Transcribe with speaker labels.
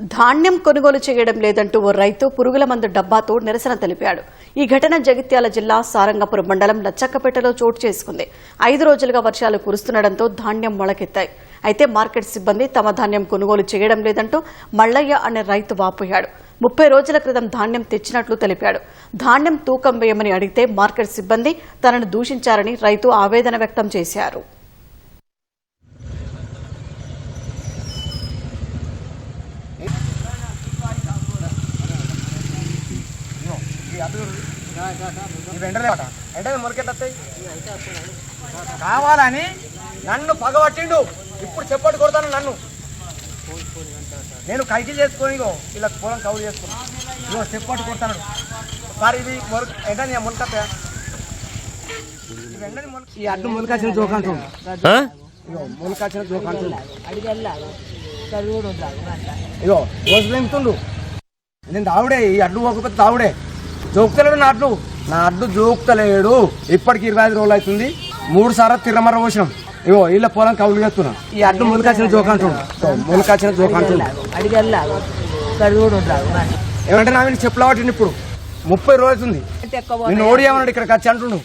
Speaker 1: ధాన్యం కొనుగోలు చేయడం లేదంటూ ఓ రైతు పురుగుల మందు డబ్బాతో నిరసన తెలిపాడు. ఈ ఘటన జగిత్యాల జిల్లా సారంగపురం మండలం లచ్చక్కపేటలో చోటు చేసుకుంది. 5 రోజులుగా వర్షాలు కురుస్తుండటంతో ధాన్యం మొలకెత్తాయి. అయితే మార్కెట్ సిబ్బంది తమ ధాన్యం కొనుగోలు చేయడం లేదంటూ మల్లయ్య అనే రైతు వాపోయాడు. 30 రోజుల క్రితం ధాన్యం తెచ్చినట్లు తెలిపాడు. ధాన్యం తూకం వేయమని అడిగితే మార్కెట్ సిబ్బంది తనను దూషించారని రైతు ఆవేదన వ్యక్తం చేశారు.
Speaker 2: కావాలని నన్ను పగబట్టిండు. ఇప్పుడు చెప్పట్టు కొడతాను. నన్ను నేను కైకి చేసుకొని ఇలా పొలం కౌలు చేసుకున్నాను. ఇగో చెప్పట్టు కొడతాను సార్. ఇది ఎండ మొలక ఈ అడ్డు మొలకాచిన జోకంటు మొలకాచిన జోకంటు ఇగో రోజులు ఎంతుండు. నేను తావుడే ఈ అడ్డు పోకపోతే తావుడే జోకుతలేడు. నా అడ్డు జోకుతలేడు. ఇప్పటికి 25 రోజులు అవుతుంది. 3 సార్లు తిరమర పోసినాం. ఇగో వీళ్ళ పొలం కౌలు చేస్తున్నాం. ఈ అడ్డు మొలకాచిన జోకంటు మొలకాచిన జోకంటు ఏమంటే నా చెప్పులు పట్టింది. ఇప్పుడు 30 రోజులు అవుతుంది. నేను ఓడియామన్నాడు ఇక్కడికి వచ్చి అంటుండు.